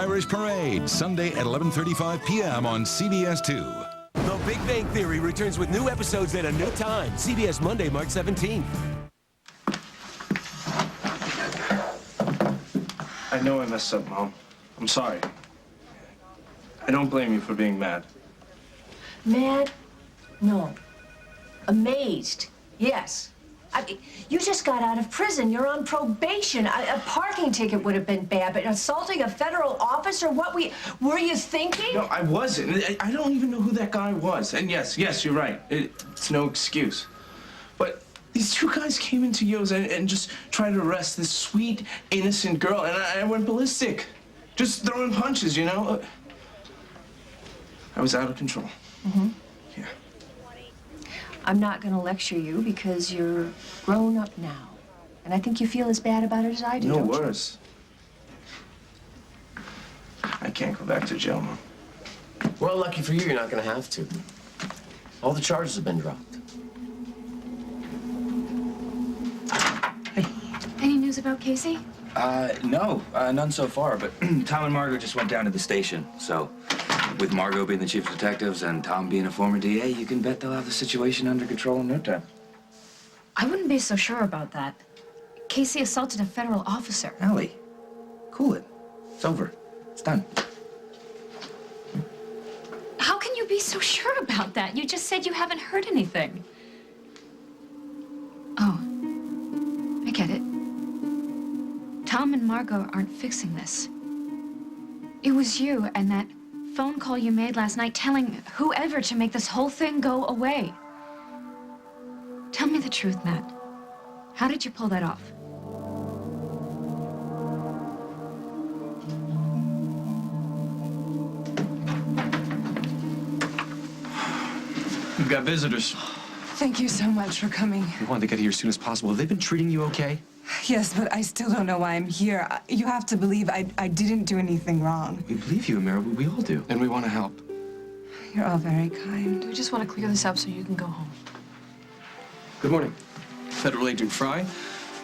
Irish Parade, Sunday at 11:35 p.m. on CBS 2. The Big Bang Theory returns with new episodes at a new time. CBS Monday, March 17th. I know I messed up, Mom. I'm sorry. I don't blame you for being mad. Mad? No. Amazed? Yes. You just got out of prison. You're on probation. A parking ticket would have been bad, but assaulting a federal officer? What were you thinking? No, I wasn't. I don't even know who that guy was. And yes, you're right. It's no excuse. But these two guys came into yours and just tried to arrest this sweet, innocent girl, and I went ballistic. Just throwing punches, you know? I was out of control. Mm-hmm. Yeah. I'm not going to lecture you because you're grown up now. And I think you feel as bad about it as I do, No don't worse. I can't go back to jail, Mom. Well, lucky for you, you're not going to have to. All the charges have been dropped. Hey. Any news about Casey? No, none so far, but Tom and Margot just went down to the station, so with Margot being the chief of detectives and Tom being a former DA, you can bet they'll have the situation under control in no time. I wouldn't be so sure about that. Casey assaulted a federal officer. Allie, cool it. It's over. It's done. How can you be so sure about that? You just said you haven't heard anything. Oh, I get it. Tom and Margot aren't fixing this. It was you and that phone call you made last night telling whoever to make this whole thing go away. Tell me the truth, Matt. How did you pull that off? We've got visitors. Thank you so much for coming. We wanted to get here as soon as possible. Have they been treating you okay? Yes, but I still don't know why I'm here. You have to believe I didn't do anything wrong. We believe you, Amira. We all do. And we want to help. You're all very kind. We just want to clear this up so you can go home. Good morning. Federal Agent Fry.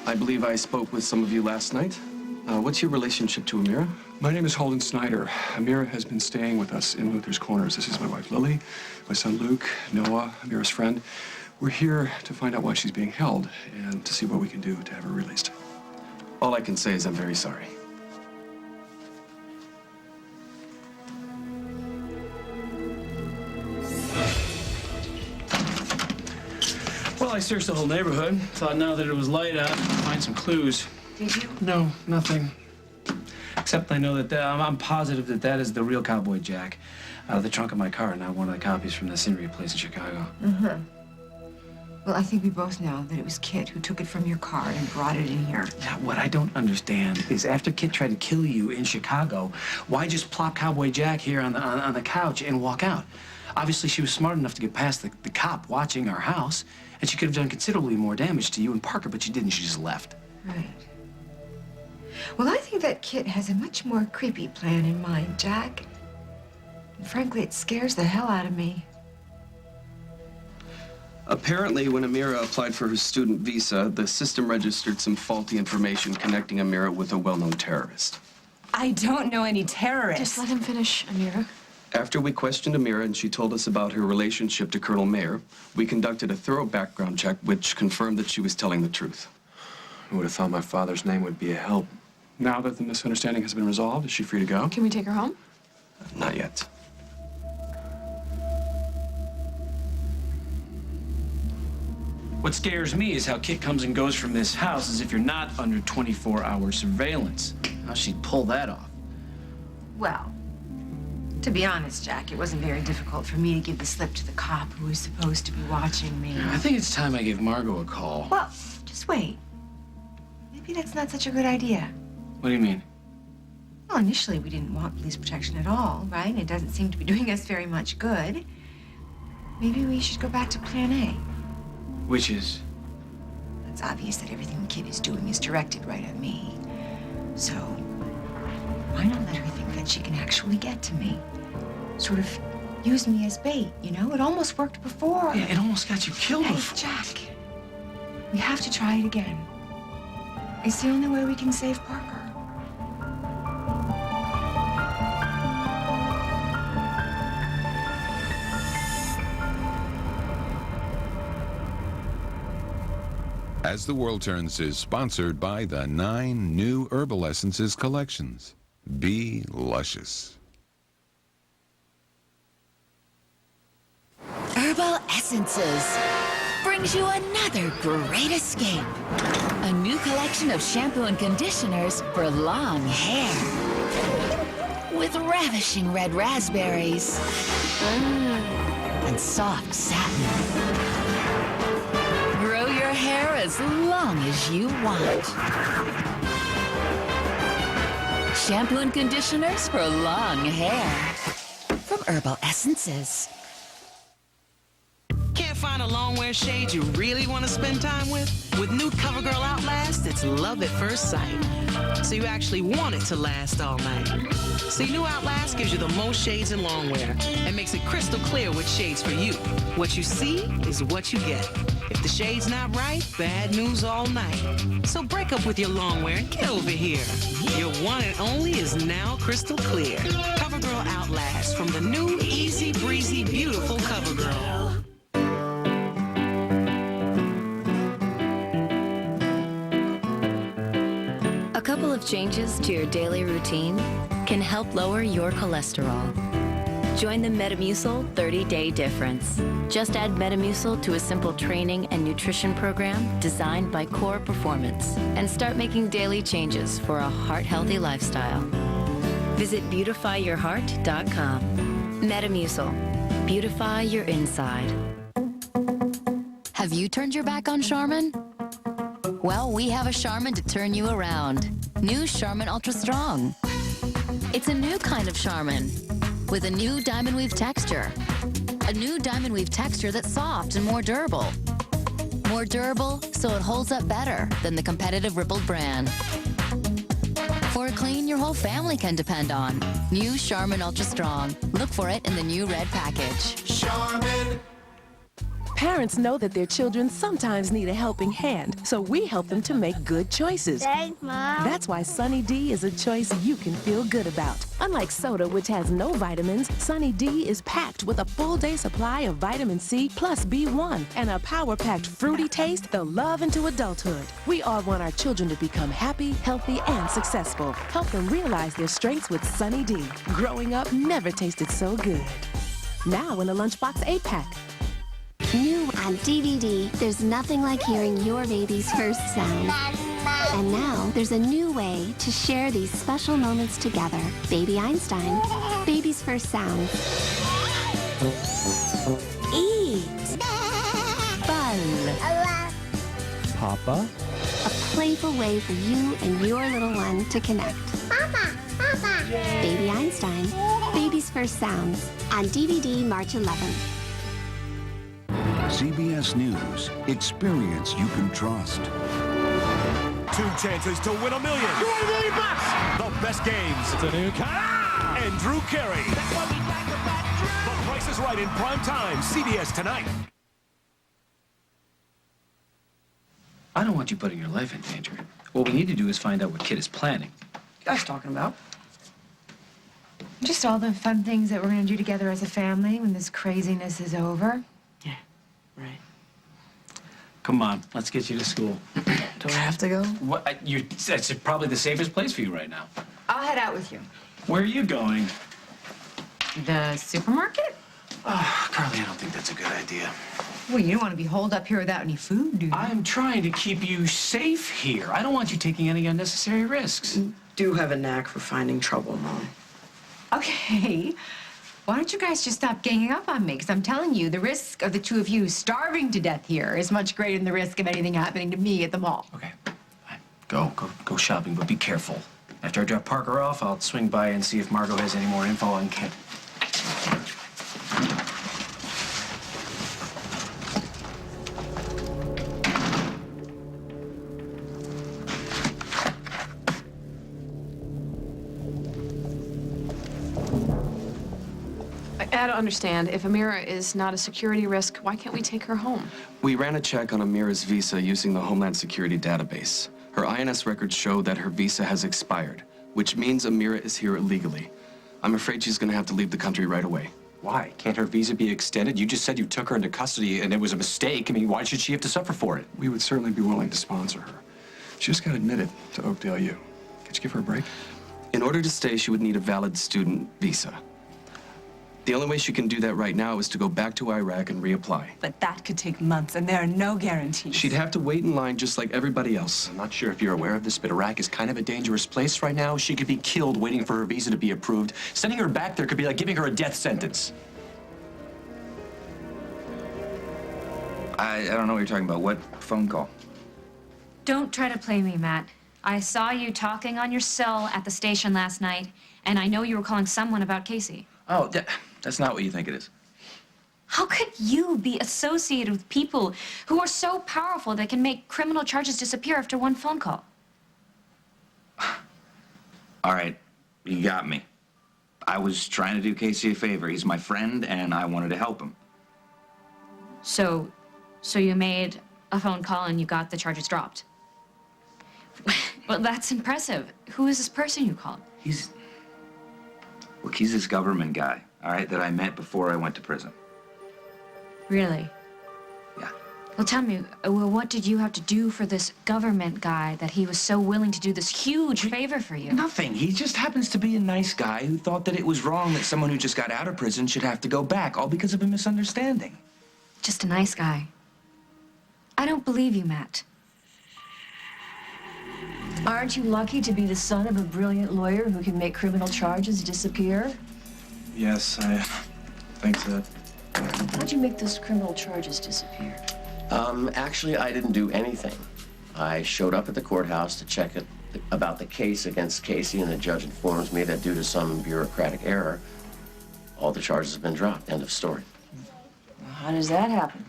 I believe I spoke with some of you last night. What's your relationship to Amira? My name is Holden Snyder. Amira has been staying with us in Luther's Corners. This is my wife, Lily, my son, Luke, Noah, Amira's friend. We're here to find out why she's being held and to see what we can do to have her released. All I can say is I'm very sorry. Well, I searched the whole neighborhood. Thought now that it was light out, I'd find some clues. Did you? No, nothing. Except I know that I'm positive that is the real Cowboy Jack out of the trunk of my car, not one of the copies from the Scenery place in Chicago. Mm-hmm. Well, I think we both know that it was Kit who took it from your car and brought it in here. Now, what I don't understand is after Kit tried to kill you in Chicago, why just plop Cowboy Jack here on the couch and walk out? Obviously, she was smart enough to get past the cop watching our house, and she could have done considerably more damage to you and Parker, but she didn't. She just left. Right. Well, I think that Kit has a much more creepy plan in mind, Jack. And frankly, it scares the hell out of me. Apparently, when Amira applied for her student visa, the system registered some faulty information connecting Amira with a well-known terrorist. I don't know any terrorists. Just let him finish, Amira. After we questioned Amira and she told us about her relationship to Colonel Mayer, we conducted a thorough background check which confirmed that she was telling the truth. I would have thought my father's name would be a help. Now that the misunderstanding has been resolved, is she free to go? Can we take her home? Not yet. What scares me is how Kit comes and goes from this house as if you're not under 24-hour surveillance. How she'd pull that off. Well, to be honest, Jack, it wasn't very difficult for me to give the slip to the cop who was supposed to be watching me. I think it's time I gave Margot a call. Well, just wait. Maybe that's not such a good idea. What do you mean? Well, initially we didn't want police protection at all, right? And it doesn't seem to be doing us very much good. Maybe we should go back to Plan A. Which is? It's obvious that everything Kit is doing is directed right at me. So, why not let her think that she can actually get to me? Sort of use me as bait, you know? It almost worked before. Yeah, it almost got you killed Hey, before. Jack, we have to try it again. It's the only way we can save Parker. As the World Turns is sponsored by the 9 new Herbal Essences collections. Be luscious. Herbal Essences brings you another great escape. A new collection of shampoo and conditioners for long hair. With ravishing red raspberries and soft satin. Grow your hair as long as you want. Shampoo and conditioners for long hair. From Herbal Essences. Can't find a long-wear shade you really want to spend time with? With new CoverGirl Outlast, it's love at first sight. So you actually want it to last all night. See, new Outlast gives you the most shades in longwear and makes it crystal clear which shade's for you. What you see is what you get. If the shade's not right, bad news all night. So break up with your longwear and get over here. Your one and only is now crystal clear. CoverGirl Outlast from the new easy breezy beautiful CoverGirl. A couple of changes to your daily routine can help lower your cholesterol. Join the Metamucil 30-Day Difference. Just add Metamucil to a simple training and nutrition program designed by Core Performance and start making daily changes for a heart-healthy lifestyle. Visit beautifyyourheart.com. Metamucil. Beautify your inside. Have you turned your back on Charmin? Well, we have a Charmin to turn you around. New Charmin Ultra Strong. It's a new kind of Charmin with a new diamond weave texture. A new diamond weave texture that's soft and more durable. More durable so it holds up better than the competitive rippled brand. For a clean your whole family can depend on. New Charmin Ultra Strong. Look for it in the new red package. Charmin. Parents know that their children sometimes need a helping hand, so we help them to make good choices. Thanks, Mom. That's why Sunny D is a choice you can feel good about. Unlike soda, which has no vitamins, Sunny D is packed with a full-day supply of vitamin C plus B1 and a power-packed fruity taste they'll love into adulthood. We all want our children to become happy, healthy, and successful. Help them realize their strengths with Sunny D. Growing up never tasted so good. Now in a Lunchbox 8-pack. New on DVD, there's nothing like hearing your baby's first sound. And now, there's a new way to share these special moments together. Baby Einstein, baby's first sound. Eat. Fun. Papa? A playful way for you and your little one to connect. Papa. Baby Einstein, baby's first sounds. On DVD, March 11th. CBS News. Experience you can trust. 2 chances to win $1 million. $280. The best games. It's a new car. And Drew Carey. That's what we like about Drew. The Price is Right in prime time. CBS tonight. I don't want you putting your life in danger. What we need to do is find out what Kid is planning. What you guys talking about? Just all the fun things that we're gonna do together as a family when this craziness is over. Right. Come on, let's get you to school. Do I have to go? What? That's probably the safest place for you right now. I'll head out with you. Where are you going? The supermarket? Oh, Carly, I don't think that's a good idea. Well, you don't want to be holed up here without any food, do you? I'm trying to keep you safe here. I don't want you taking any unnecessary risks. You do have a knack for finding trouble, Mom. Okay. Why don't you guys just stop ganging up on me? Because I'm telling you, the risk of the two of you starving to death here is much greater than the risk of anything happening to me at the mall. Okay. Go shopping, but be careful. After I drop Parker off, I'll swing by and see if Margot has any more info on Kid. I don't understand. If Amira is not a security risk, why can't we take her home? We ran a check on Amira's visa using the Homeland Security database. Her INS records show that her visa has expired, which means Amira is here illegally. I'm afraid she's going to have to leave the country right away. Why? Can't her visa be extended? You just said you took her into custody and it was a mistake. I mean, why should she have to suffer for it? We would certainly be willing to sponsor her. She just got admitted to Oakdale U. Could you give her a break? In order to stay, she would need a valid student visa. The only way she can do that right now is to go back to Iraq and reapply. But that could take months, and there are no guarantees. She'd have to wait in line just like everybody else. I'm not sure if you're aware of this, but Iraq is kind of a dangerous place right now. She could be killed waiting for her visa to be approved. Sending her back there could be like giving her a death sentence. I don't know what you're talking about. What phone call? Don't try to play me, Matt. I saw you talking on your cell at the station last night, and I know you were calling someone about Casey. Oh, that's not what you think it is. How could you be associated with people who are so powerful they can make criminal charges disappear after one phone call? All right, you got me. I was trying to do Casey a favor. He's my friend, and I wanted to help him. So you made a phone call and you got the charges dropped? Well, that's impressive. Who is this person you called? Look, he's this government guy, all right, that I met before I went to prison. Really? Yeah. Well, tell me, what did you have to do for this government guy that he was so willing to do this huge favor for you? Nothing. He just happens to be a nice guy who thought that it was wrong that someone who just got out of prison should have to go back, all because of a misunderstanding. Just a nice guy. I don't believe you, Matt. Aren't you lucky to be the son of a brilliant lawyer who can make criminal charges disappear? Yes, I think so. How'd you make those criminal charges disappear? Actually, I didn't do anything. I showed up at the courthouse to check about the case against Casey, and the judge informs me that due to some bureaucratic error, all the charges have been dropped. End of story. How does that happen?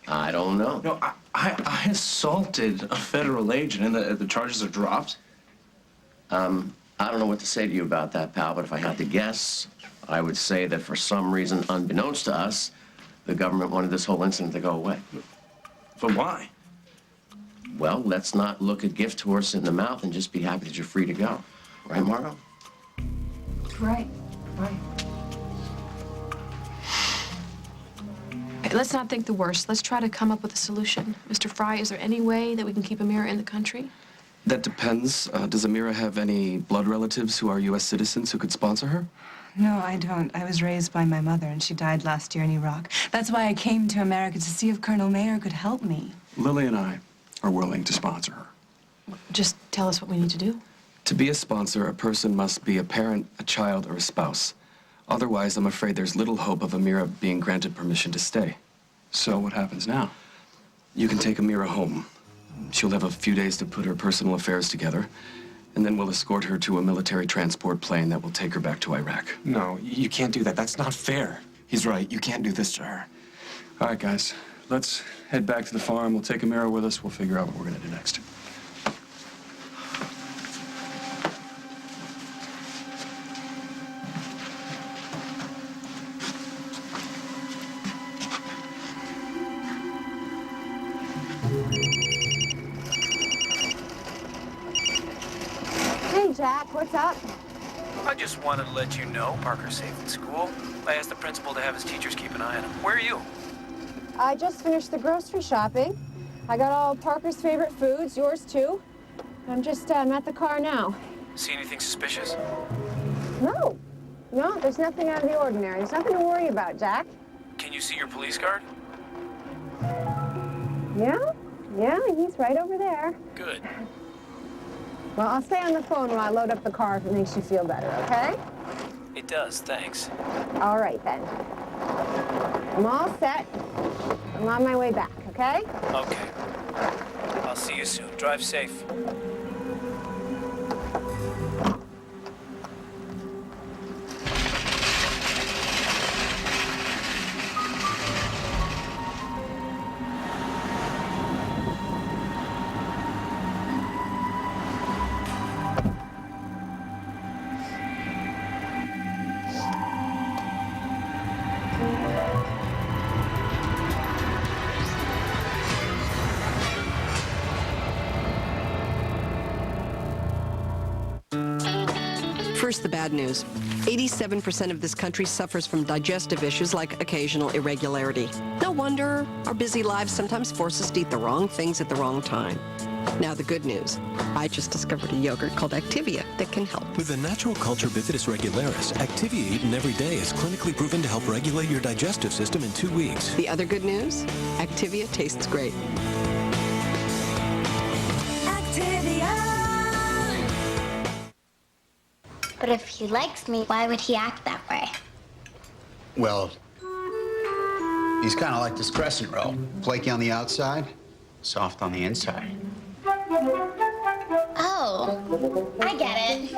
I don't know. No, I assaulted a federal agent, and the charges are dropped. I don't know what to say to you about that, pal, but if I had to guess, I would say that for some reason, unbeknownst to us, the government wanted this whole incident to go away. But why? Well, let's not look a gift horse in the mouth and just be happy that you're free to go. Right, Margo? Right. Hey, let's not think the worst. Let's try to come up with a solution. Mr. Fry, is there any way that we can keep Amira in the country? That depends. Does Amira have any blood relatives who are U.S. citizens who could sponsor her? No, I don't. I was raised by my mother, and she died last year in Iraq. That's why I came to America, to see if Colonel Mayer could help me. Lily and I are willing to sponsor her. Just tell us what we need to do. To be a sponsor, a person must be a parent, a child, or a spouse. Otherwise, I'm afraid there's little hope of Amira being granted permission to stay. So what happens now? You can take Amira home. She'll have a few days to put her personal affairs together, and then we'll escort her to a military transport plane that will take her back to Iraq. No, you can't do that. That's not fair. He's right. You can't do this to her. All right, guys. Let's head back to the farm. We'll take Amira with us. We'll figure out what we're going to do next. Hey, Jack, what's up? I just wanted to let you know Parker's safe in school. I asked the principal to have his teachers keep an eye on him. Where are you? I just finished the grocery shopping. I got all Parker's favorite foods, yours too. I'm at the car now. See anything suspicious? No, there's nothing out of the ordinary. There's nothing to worry about, Jack. Can you see your police card? Yeah, he's right over there. Good. Well, I'll stay on the phone while I load up the car if it makes you feel better, okay? It does, thanks. All right, then. I'm all set. I'm on my way back, okay? Okay. I'll see you soon. Drive safe. First, the bad news. 87% of this country suffers from digestive issues like occasional irregularity. No wonder our busy lives sometimes force us to eat the wrong things at the wrong time. Now the good news. I just discovered a yogurt called Activia that can help. With the natural culture Bifidus regularis, Activia eaten every day is clinically proven to help regulate your digestive system in 2 weeks. The other good news? Activia tastes great. But if he likes me, why would he act that way? Well, he's kind of like this crescent roll. Flaky on the outside, soft on the inside. Oh, I get it.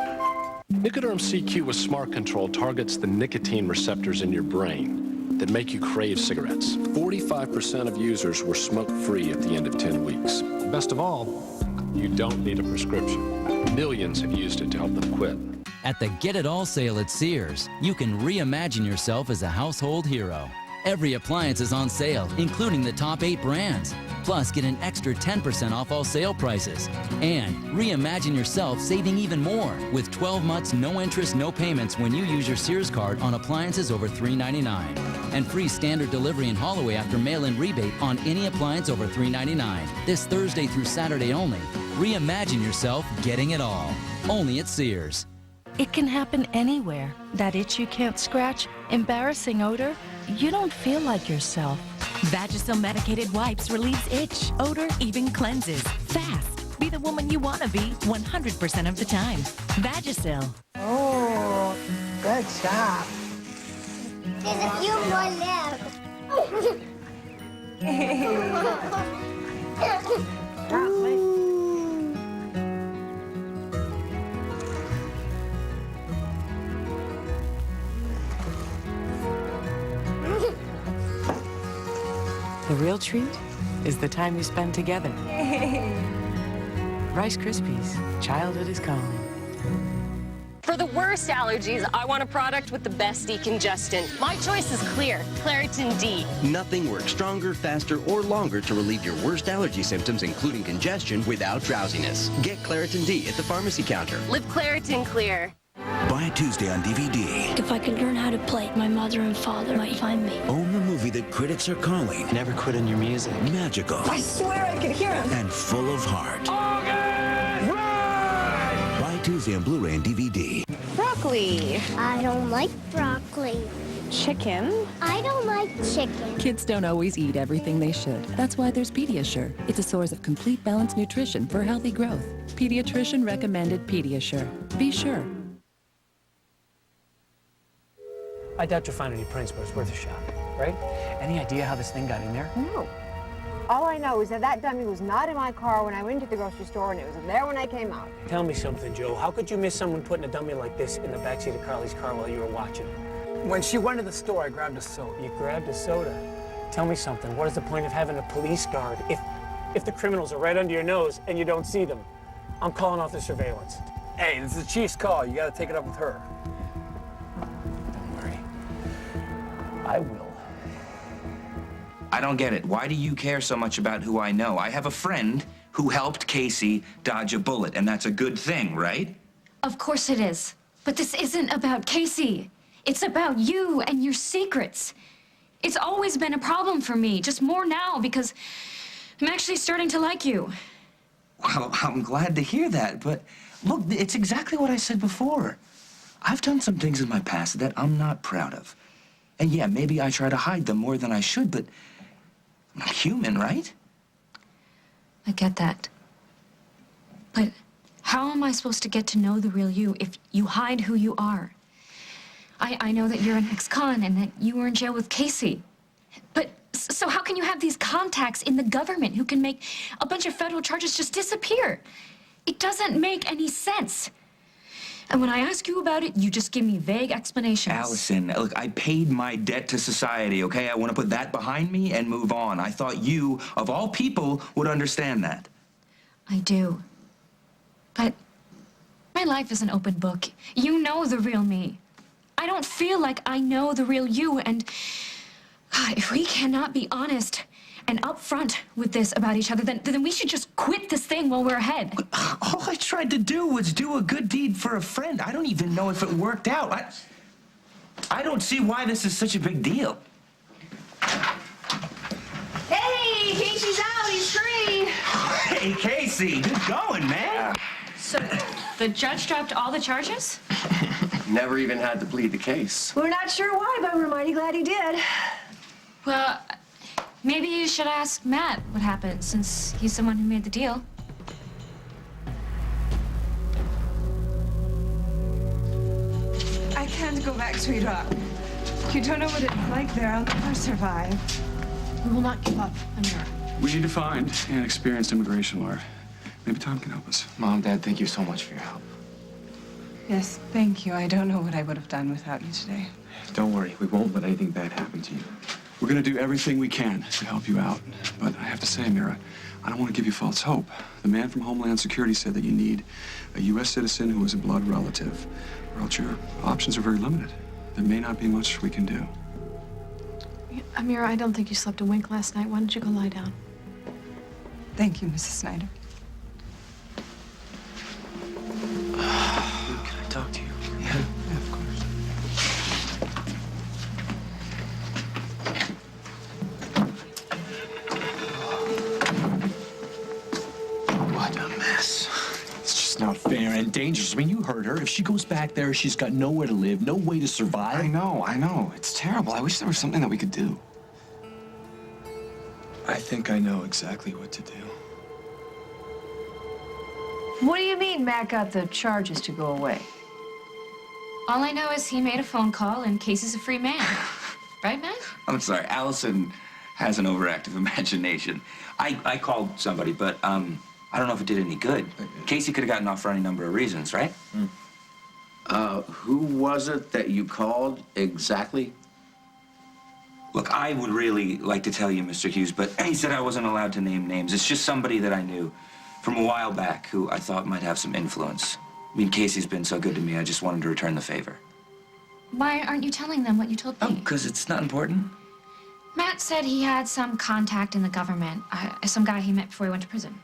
Nicoderm CQ with Smart Control targets the nicotine receptors in your brain that make you crave cigarettes. 45% of users were smoke-free at the end of 10 weeks. Best of all, you don't need a prescription. Millions have used it to help them quit. At the Get It All sale at Sears, you can reimagine yourself as a household hero. Every appliance is on sale, including the top 8 brands. Plus, get an extra 10% off all sale prices. And reimagine yourself saving even more with 12 months, no interest, no payments when you use your Sears card on appliances over $399. And free standard delivery and haul away after mail-in rebate on any appliance over $399. This Thursday through Saturday only. Reimagine yourself getting it all. Only at Sears. It can happen anywhere. That itch you can't scratch, embarrassing odor, you don't feel like yourself. Vagisil medicated wipes relieves itch, odor, even cleanses. Fast. Be the woman you want to be 100% of the time. Vagisil. Oh, good job. There's a few more left. The real treat is the time you spend together. Rice Krispies, childhood is calling. For the worst allergies, I want a product with the best decongestant. My choice is clear, Claritin D. Nothing works stronger, faster, or longer to relieve your worst allergy symptoms, including congestion, without drowsiness. Get Claritin D at the pharmacy counter. Live Claritin clear. Buy it Tuesday on DVD. If I could learn how to play, my mother and father might find me. Own the movie that critics are calling Never quit on your music. magical I swear I could hear him. and full of heart. Buy Tuesday on Blu-ray and DVD. Broccoli. I don't like broccoli. Chicken. I don't like chicken. Kids don't always eat everything they should. That's why there's Pediasure. It's a source of complete balanced nutrition for healthy growth. Pediatrician recommended Pediasure. Be sure. I doubt you'll find any prints, but it's worth a shot, right? Any idea how this thing got in there? No. All I know is that that dummy was not in my car when I went to the grocery store, and it was there when I came out. Tell me something, Joe. How could you miss someone putting a dummy like this in the backseat of Carly's car while you were watching? When she went to the store, I grabbed a soda. You grabbed a soda? Tell me something. What is the point of having a police guard if the criminals are right under your nose and you don't see them? I'm calling off the surveillance. Hey, this is the chief's call. You got to take it up with her. I will. I don't get it. Why do you care so much about who I know? I have a friend who helped Casey dodge a bullet, and that's a good thing, right? Of course it is. But this isn't about Casey. It's about you and your secrets. It's always been a problem for me, just more now because I'm actually starting to like you. Well, I'm glad to hear that, but look, it's exactly what I said before. I've done some things in my past that I'm not proud of. And yeah, maybe I try to hide them more than I should, but I'm human, right? I get that. But how am I supposed to get to know the real you if you hide who you are? I know that you're an ex-con and that you were in jail with Casey. But so how can you have these contacts in the government who can make a bunch of federal charges just disappear? It doesn't make any sense. And when I ask you about it, you just give me vague explanations. Allison, look, I paid my debt to society, okay? I want to put that behind me and move on. I thought you, of all people, would understand that. I do. But my life is an open book. You know the real me. I don't feel like I know the real you, and God, if we cannot be honest and upfront with this about each other, then we should just quit this thing while we're ahead. All I tried to do was do a good deed for a friend. I don't even know if it worked out. I don't see why this is such a big deal. Hey, Casey's out. He's free. Hey, Casey, good going, man. So, the judge dropped all the charges? Never even had to plead the case. We're not sure why, but we're mighty glad he did. Well, maybe you should ask Matt what happened, since he's the one who made the deal. I can't go back, sweetheart. You don't know what it's like there. I'll never survive. We will not give up, Amira. We need to find an experienced immigration lawyer. Maybe Tom can help us. Mom, Dad, thank you so much for your help. Yes, thank you. I don't know what I would have done without you today. Don't worry, we won't let anything bad happen to you. We're going to do everything we can to help you out. But I have to say, Amira, I don't want to give you false hope. The man from Homeland Security said that you need a U.S. citizen who is a blood relative, or else your options are very limited. There may not be much we can do. Amira, I don't think you slept a wink last night. Why don't you go lie down? Thank you, Mrs. Snyder. Can I talk to you? Yeah, of course. What a mess. It's just not fair and dangerous. I mean, you heard her. If she goes back there, she's got nowhere to live, no way to survive. I know. It's terrible. I wish there was something that we could do. I think I know exactly what to do. What do you mean Matt got the charges to go away? All I know is he made a phone call and Casey's a free man. Right, Matt? I'm sorry, Allison has an overactive imagination. I called somebody, but I don't know if it did any good. Casey could have gotten off for any number of reasons, right? Who was it that you called exactly? Look, I would really like to tell you, Mr. Hughes, but he said I wasn't allowed to name names. It's just somebody that I knew from a while back who I thought might have some influence. I mean, Casey's been so good to me, I just wanted to return the favor. Why aren't you telling them what you told me? Oh, because it's not important. Matt said he had some contact in the government, some guy he met before he went to prison.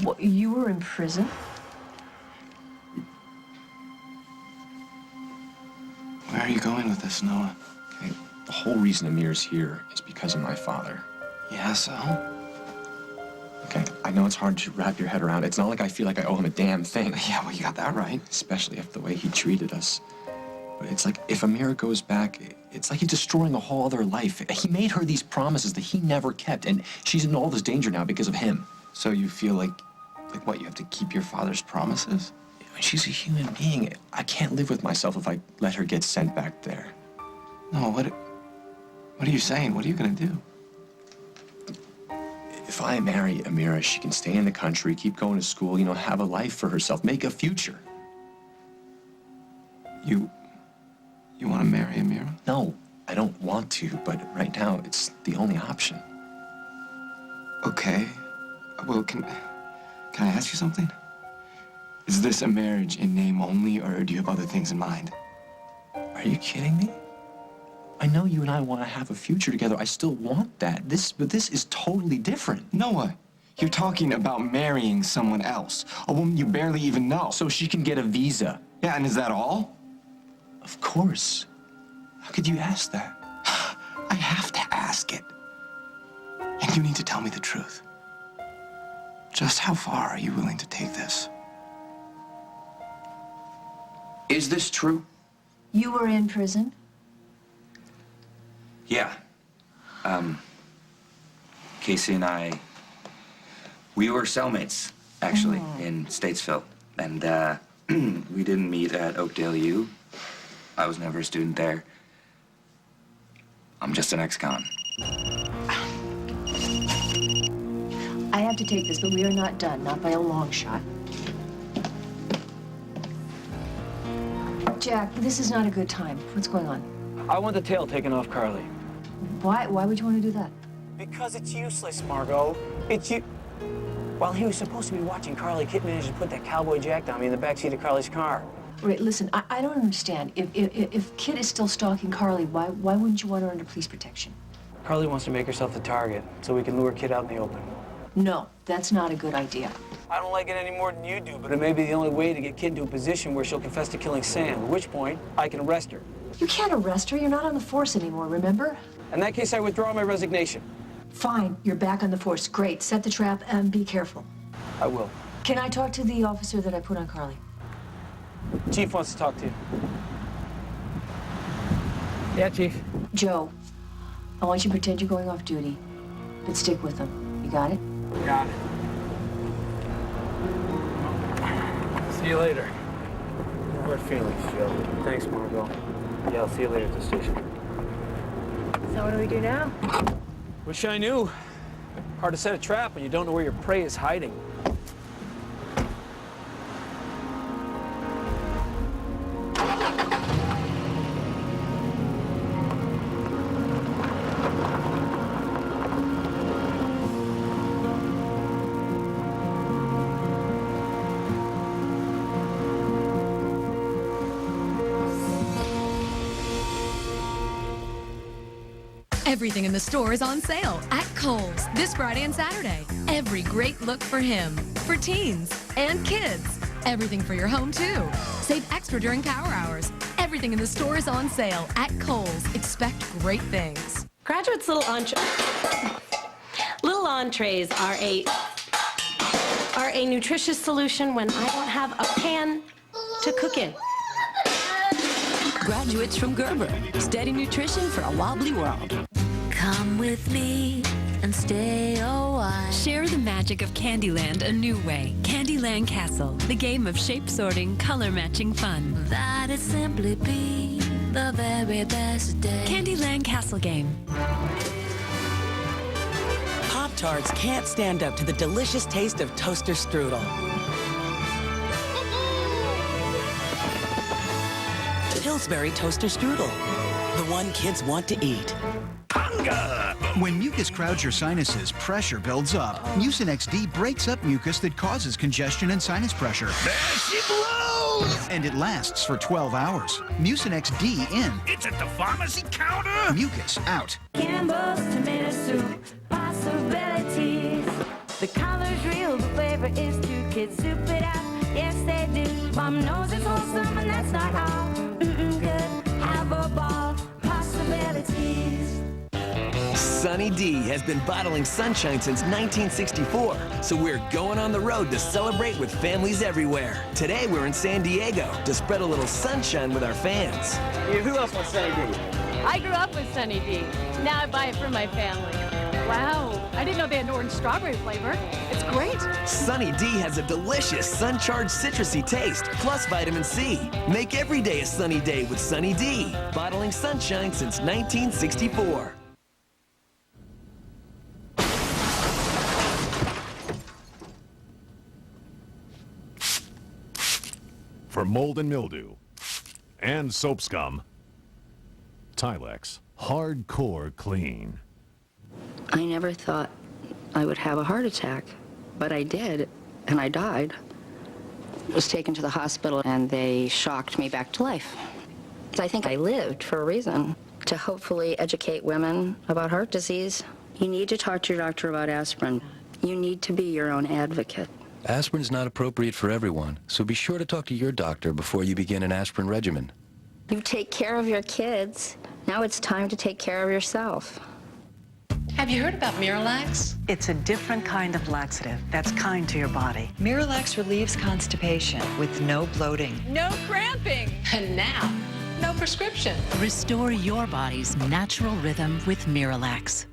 What, you were in prison? Where are you going with this, Noah? Okay, the whole reason Amir's here is because of my father. Yeah, so? Okay, I know it's hard to wrap your head around. It's not like I feel like I owe him a damn thing. Yeah, well, you got that right. Especially after the way he treated us. But it's like, if Amira goes back, it's like he's destroying a whole other life. He made her these promises that he never kept, and she's in all this danger now because of him. So you feel like what, you have to keep your father's promises? She's a human being. I can't live with myself if I let her get sent back there. No, what are you saying? What are you gonna do? If I marry Amira, she can stay in the country, keep going to school, you know, have a life for herself, make a future. You want to marry Amira? No, I don't want to, but right now it's the only option. Okay. Well, can I ask you something? Is this a marriage in name only, or do you have other things in mind? Are you kidding me? I know you and I want to have a future together. I still want that. But this is totally different. Noah, you're talking about marrying someone else, a woman you barely even know. So she can get a visa. Yeah, and is that all? Of course. How could you ask that? I have to ask it. And you need to tell me the truth. Just how far are you willing to take this? Is this true? You were in prison? Yeah. Casey and I, we were cellmates, actually, in Statesville. And we didn't meet at Oakdale U. I was never a student there. I'm just an ex-con. I have to take this, but we are not done, not by a long shot. Jack, this is not a good time. What's going on? I want the tail taken off Carly. Why would you want to do that? Because it's useless, Margot. It's you. While he was supposed to be watching Carly, Kit managed to put that cowboy Jack down me in the backseat of Carly's car. Wait, listen, I don't understand. If Kit is still stalking Carly, why wouldn't you want her under police protection? Carly wants to make herself the target so we can lure Kit out in the open. No, that's not a good idea. I don't like it any more than you do, but it may be the only way to get Kit into a position where she'll confess to killing Sam, at which point I can arrest her. You can't arrest her. You're not on the force anymore, remember? In that case, I withdraw my resignation. Fine. You're back on the force. Great. Set the trap and be careful. I will. Can I talk to the officer that I put on Carly? Chief wants to talk to you. Yeah, Chief. Joe, I want you to pretend you're going off duty, but stick with them. You got it? Got it. See you later. No hard feelings, Joe. Thanks, Margot. Yeah, I'll see you later at the station. So what do we do now? Wish I knew. Hard to set a trap when you don't know where your prey is hiding. Everything in the store is on sale at Kohl's this Friday and Saturday. Every great look for him, for teens and kids. Everything for your home, too. Save extra during power hours. Everything in the store is on sale at Kohl's. Expect great things. Graduates' little entrees are a nutritious solution when I don't have a pan to cook in. Graduates from Gerber. Steady nutrition for a wobbly world. Come with me and stay a while. Share the magic of Candyland a new way. Candyland Castle, the game of shape sorting, color matching fun. That'd simply be the very best day. Candyland Castle game. Pop-Tarts can't stand up to the delicious taste of toaster strudel. Pillsbury toaster strudel, the one kids want to eat. When mucus crowds your sinuses, pressure builds up. Mucinex D breaks up mucus that causes congestion and sinus pressure. There she blows! And it lasts for 12 hours. Mucinex D in. It's at the pharmacy counter! Mucus out. Campbell's tomato soup, possibilities. The color's real, the flavor is too. Kids soup it up, yes they do. Mom knows it's wholesome and that's not all. Good, have a ball, possibilities. Sunny D has been bottling sunshine since 1964, so we're going on the road to celebrate with families everywhere. Today we're in San Diego to spread a little sunshine with our fans. Yeah, who else wants Sunny D? I grew up with Sunny D. Now I buy it for my family. Wow, I didn't know they had an orange strawberry flavor. It's great. Sunny D has a delicious sun-charged citrusy taste, plus vitamin C. Make every day a sunny day with Sunny D. Bottling sunshine since 1964. For mold and mildew and soap scum, Tilex Hardcore Clean. I never thought I would have a heart attack, but I did, and I died. I was taken to the hospital, and they shocked me back to life. I think I lived for a reason, to hopefully educate women about heart disease. You need to talk to your doctor about aspirin. You need to be your own advocate. Aspirin's not appropriate for everyone, so be sure to talk to your doctor before you begin an aspirin regimen. You take care of your kids. Now it's time to take care of yourself. Have you heard about Miralax? It's a different kind of laxative that's kind to your body. Miralax relieves constipation with no bloating. No cramping. And now, no prescription. Restore your body's natural rhythm with Miralax.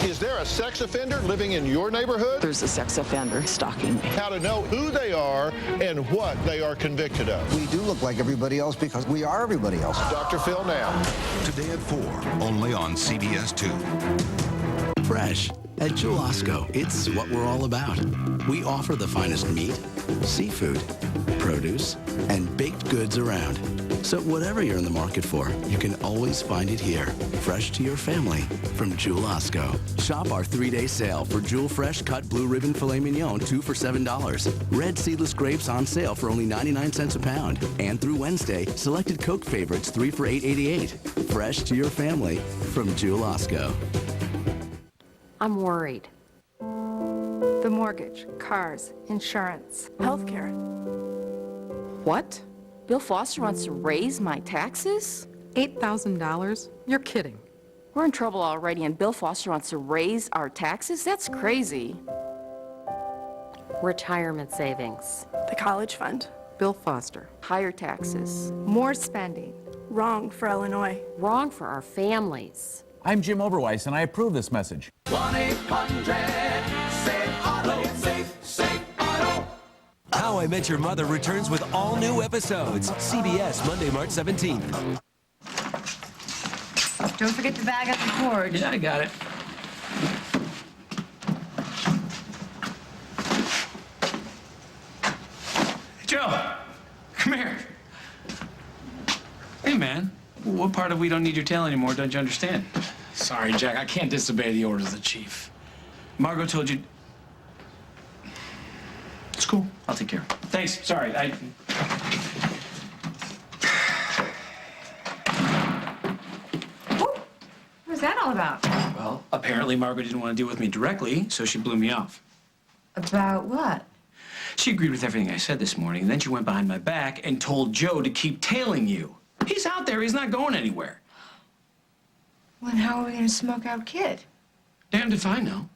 Is there a sex offender living in your neighborhood? There's a sex offender stalking me. How to know who they are and what they are convicted of. We do look like everybody else because we are everybody else. Dr. Phil now. Today at 4, only on CBS 2. Fresh. At Jewel-Osco, it's what we're all about. We offer the finest meat, seafood, produce, and baked goods around. So whatever you're in the market for, you can always find it here, fresh to your family from Jewel Osco. Shop our 3-day sale for Jewel Fresh Cut Blue Ribbon Filet Mignon, 2 for $7. Red Seedless Grapes on sale for only 99 cents a pound. And through Wednesday, selected Coke favorites 3 for $8.88. Fresh to your family from Jewel Osco. I'm worried. The mortgage, cars, insurance, healthcare. What? Bill Foster wants to raise my taxes? $8,000? You're kidding. We're in trouble already, and Bill Foster wants to raise our taxes? That's crazy. Retirement savings. The college fund. Bill Foster. Higher taxes. More spending. Wrong for Illinois. Wrong for our families. I'm Jim Oberweis, and I approve this message. 1-800-SAVE-AUTO. Save Auto. How I Met Your Mother returns with all new episodes. CBS, Monday, March 17th. Don't forget to bag up the cord. Yeah, I got it. Joe, come here. Hey, man. What part of we don't need your tail anymore don't you understand? Sorry, Jack. I can't disobey the orders of the chief. Margot told you... It's cool. I'll take care of it. Thanks. Sorry. What was that all about? Well, apparently Margot didn't want to deal with me directly, so she blew me off. About what? She agreed with everything I said this morning, and then she went behind my back and told Joe to keep tailing you. He's out there. He's not going anywhere. Well, then how are we going to smoke out Kid? Damned if I know.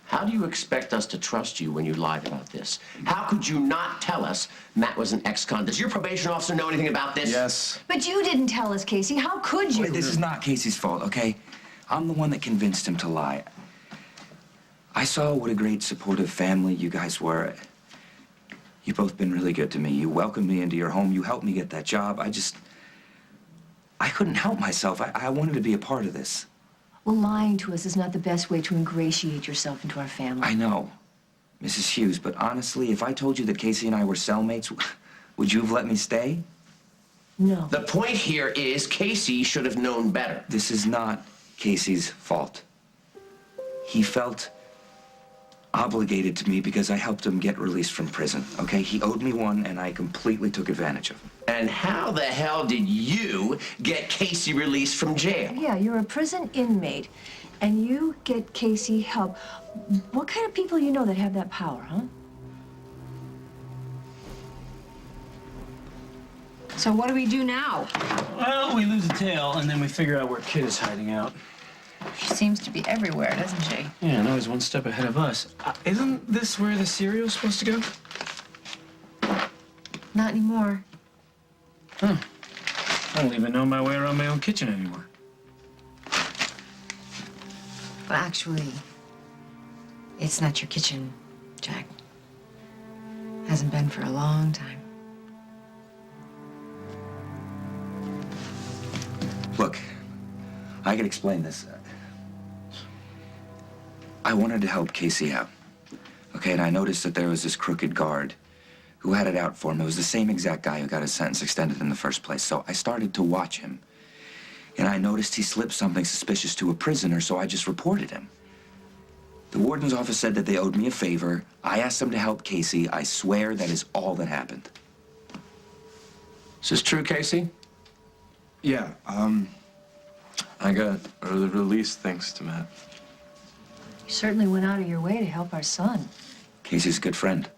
How do you expect us to trust you when you lied about this? How could you not tell us Matt was an ex-con? Does your probation officer know anything about this? Yes. But you didn't tell us, Casey. How could you? Wait, this is not Casey's fault, okay? I'm the one that convinced him to lie. I saw what a great supportive family you guys were. You've both been really good to me. You welcomed me into your home. You helped me get that job. I couldn't help myself. I wanted to be a part of this. Well, lying to us is not the best way to ingratiate yourself into our family. I know, Mrs. Hughes, but honestly, if I told you that Casey and I were cellmates, would you have let me stay? No. The point here is Casey should have known better. This is not Casey's fault. He felt obligated to me because I helped him get released from prison, okay? He owed me one, and I completely took advantage of him. And how the hell did you get Casey released from jail? Yeah, you're a prison inmate, and you get Casey help. What kind of people you know that have that power, huh? So what do we do now? Well, we lose the tail, and then we figure out where Kid is hiding out. She seems to be everywhere, doesn't she? Yeah, and always one step ahead of us. Isn't this where the cereal's supposed to go? Not anymore. Huh. I don't even know my way around my own kitchen anymore. Well, actually, it's not your kitchen, Jack. Hasn't been for a long time. Look, I can explain this. I wanted to help Casey out, okay? And I noticed that there was this crooked guard who had it out for him. It was the same exact guy who got his sentence extended in the first place. So I started to watch him, and I noticed he slipped something suspicious to a prisoner, so I just reported him. The warden's office said that they owed me a favor. I asked them to help Casey. I swear that is all that happened. Is this true, Casey? Yeah, I got released thanks to Matt. You certainly went out of your way to help our son. Casey's a good friend.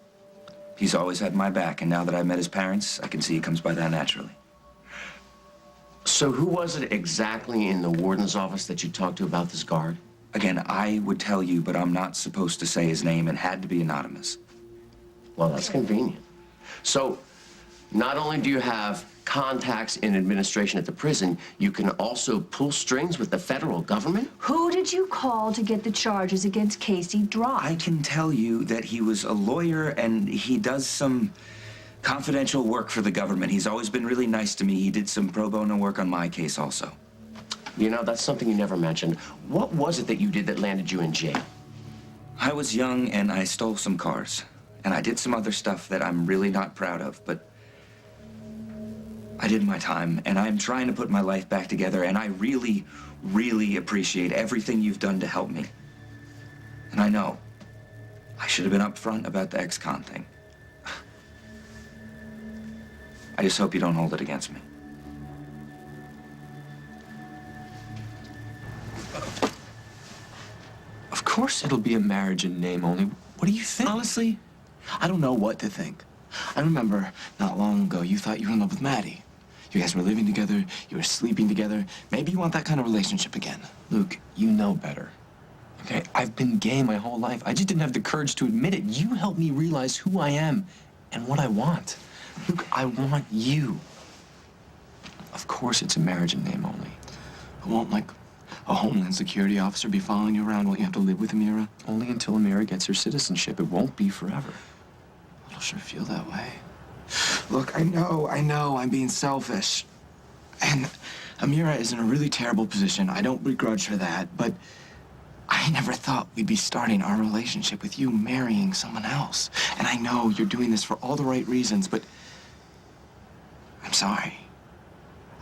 He's always had my back, and now that I've met his parents, I can see he comes by that naturally. So who was it exactly in the warden's office that you talked to about this guard? Again, I would tell you, but I'm not supposed to say his name and had to be anonymous. Well, that's convenient. So, not only do you have contacts in administration at the prison, you can also pull strings with the federal government? Who did you call to get the charges against Casey dropped? I can tell you that he was a lawyer and he does some confidential work for the government. He's always been really nice to me. He did some pro bono work on my case also. You know, that's something you never mentioned. What was it that you did that landed you in jail? I was young and I stole some cars. And I did some other stuff that I'm really not proud of, but I did my time, and I'm trying to put my life back together, and I really, really appreciate everything you've done to help me. And I know I should have been upfront about the ex-con thing. I just hope you don't hold it against me. Of course it'll be a marriage in name only. What do you think? Honestly, I don't know what to think. I remember not long ago you thought you were in love with Maddie. You guys were living together, you were sleeping together. Maybe you want that kind of relationship again. Luke, you know better. Okay, I've been gay my whole life. I just didn't have the courage to admit it. You helped me realize who I am and what I want. Luke, I want you. Of course it's a marriage in name only. I won't, like, a Homeland Security officer be following you around while you have to live with Amira? Only until Amira gets her citizenship. It won't be forever. It'll sure feel that way. Look, I know, I'm being selfish. And Amira is in a really terrible position. I don't begrudge her that, but I never thought we'd be starting our relationship with you marrying someone else. And I know you're doing this for all the right reasons, but I'm sorry.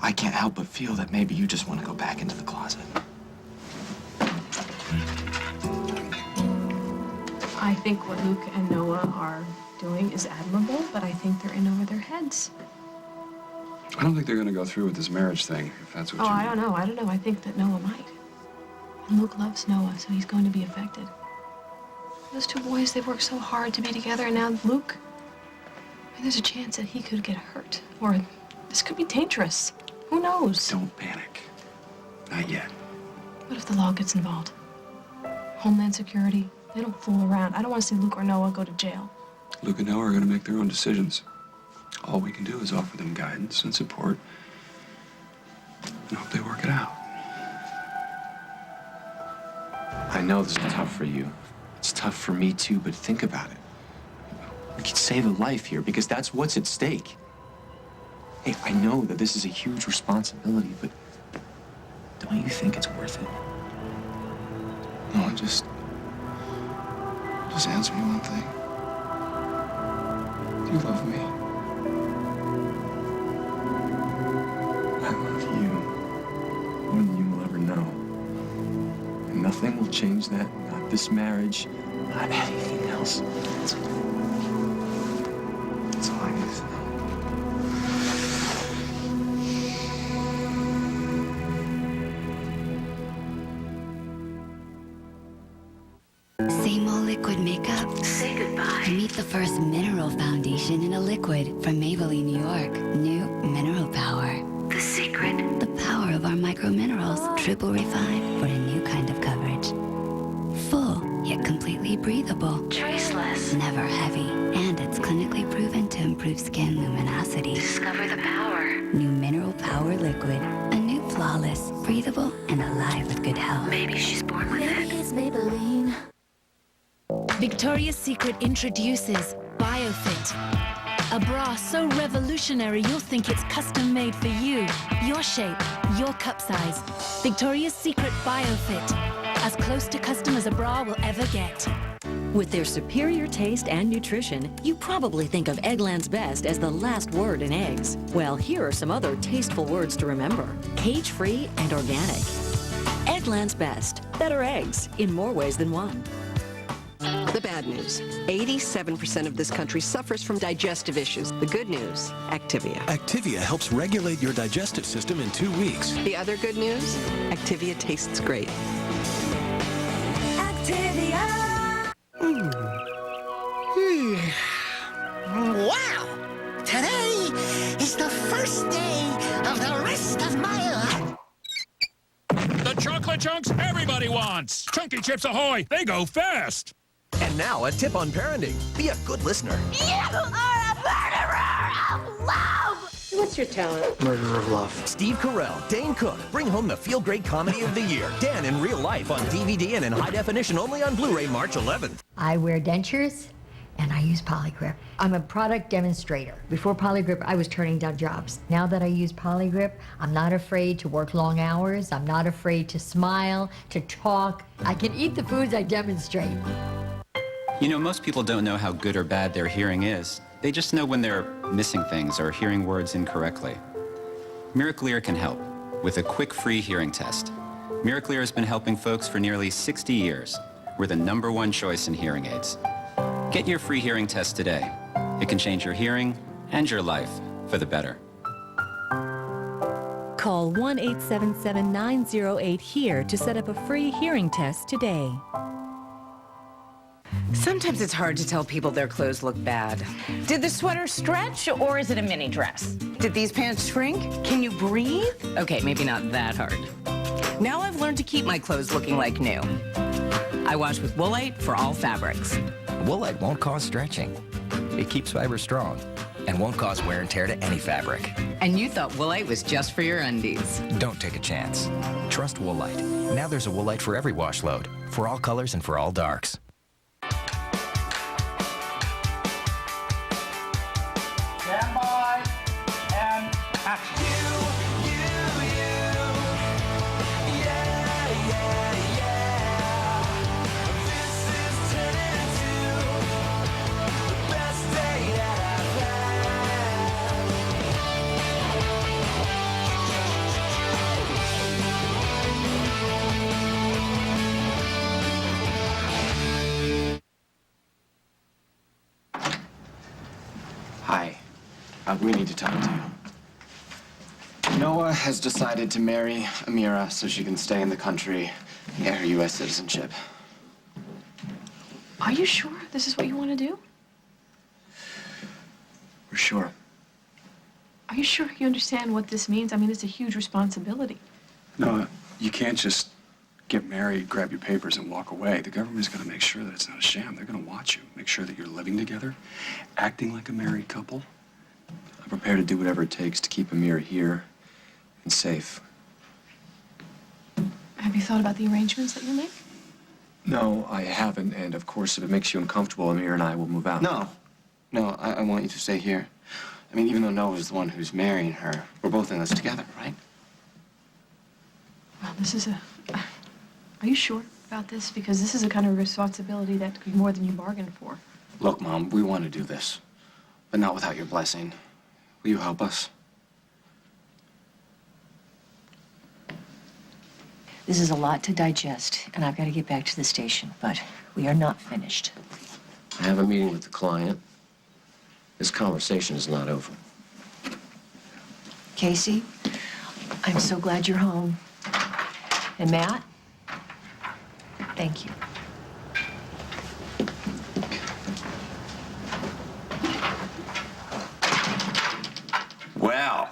I can't help but feel that maybe you just want to go back into the closet. I think what Luke and Noah are doing is admirable, but I think they're in over their heads. I don't think they're going to go through with this marriage thing, if that's what you mean. I don't know. I think that Noah might. And Luke loves Noah, so he's going to be affected. Those two boys, they worked so hard to be together, and now Luke, there's a chance that he could get hurt, or this could be dangerous. Who knows? Don't panic. Not yet. What if the law gets involved? Homeland Security, they don't fool around. I don't want to see Luke or Noah go to jail. Luke and Noah are going to make their own decisions. All we can do is offer them guidance and support and hope they work it out. I know this is tough for you. It's tough for me too, but think about it. We could save a life here because that's what's at stake. Hey, I know that this is a huge responsibility, but don't you think it's worth it? No, just answer me one thing. Do you love me? I love you more than you will ever know. And nothing will change that, not this marriage, not anything else. That's all I need to know. Same old liquid makeup? Say goodbye. Meet the first mineral foundation in a liquid from Maybelline, New York. New Mineral Power. The secret? The power of our micro minerals. Triple refined for a new kind of coverage. Full, yet completely breathable. Traceless. Never heavy. And it's clinically proven to improve skin luminosity. Discover the power. New Mineral Power Liquid. A new flawless, breathable, and alive with good health. Maybe she's born with it. Maybe it's Maybelline. Victoria's Secret introduces BioFit. A bra so revolutionary you'll think it's custom made for you. Your shape, your cup size. Victoria's Secret BioFit. As close to custom as a bra will ever get. With their superior taste and nutrition, you probably think of Eggland's Best as the last word in eggs. Well, here are some other tasteful words to remember. Cage-free and organic. Eggland's Best. Better eggs in more ways than one. The bad news, 87% of this country suffers from digestive issues. The good news, Activia. Activia helps regulate your digestive system in 2 weeks. The other good news, Activia tastes great. Activia! Wow! Today is the first day of the rest of my life. The chocolate chunks everybody wants. Chunky Chips Ahoy! They go fast! And now, a tip on parenting. Be a good listener. You are a murderer of love! What's your talent? Murder of love. Steve Carell, Dane Cook, bring home the feel-great comedy of the year. Dan in Real Life on DVD and in high definition only on Blu-ray March 11th. I wear dentures and I use Polygrip. I'm a product demonstrator. Before Polygrip, I was turning down jobs. Now that I use Polygrip, I'm not afraid to work long hours. I'm not afraid to smile, to talk. I can eat the foods I demonstrate. You know, most people don't know how good or bad their hearing is. They just know when they're missing things or hearing words incorrectly. Miraclear can help with a quick free hearing test. Miraclear has been helping folks for nearly 60 years. We're the #1 choice in hearing aids. Get your free hearing test today. It can change your hearing and your life for the better. Call 1-877-908-HERE to set up a free hearing test today. Sometimes it's hard to tell people their clothes look bad. Did the sweater stretch or is it a mini dress? Did these pants shrink? Can you breathe? Okay, maybe not that hard. Now I've learned to keep my clothes looking like new. I wash with Woolite for all fabrics. Woolite won't cause stretching. It keeps fiber strong and won't cause wear and tear to any fabric. And you thought Woolite was just for your undies. Don't take a chance. Trust Woolite. Now there's a Woolite for every wash load, for all colors and for all darks. Stand by and action. Hi. We need to talk to you. Noah has decided to marry Amira so she can stay in the country and get her U.S. citizenship. Are you sure this is what you want to do? We're sure. Are you sure you understand what this means? I mean, it's a huge responsibility. No, you can't just get married, grab your papers, and walk away. The government's going to make sure that it's not a sham. They're going to watch you, make sure that you're living together, acting like a married couple. I'm prepared to do whatever it takes to keep Amira here and safe. Have you thought about the arrangements that you'll make? No, I haven't, and of course, if it makes you uncomfortable, Amira and I will move out. No. No, I want you to stay here. I mean, even though Noah's the one who's marrying her, we're both in this together, right? Well, this is a... Are you sure about this? Because this is a kind of responsibility that could be more than you bargained for. Look, Mom, we want to do this, but not without your blessing. Will you help us? This is a lot to digest, and I've got to get back to the station, but we are not finished. I have a meeting with the client. This conversation is not over. Casey, I'm so glad you're home. And Matt, thank you. Well,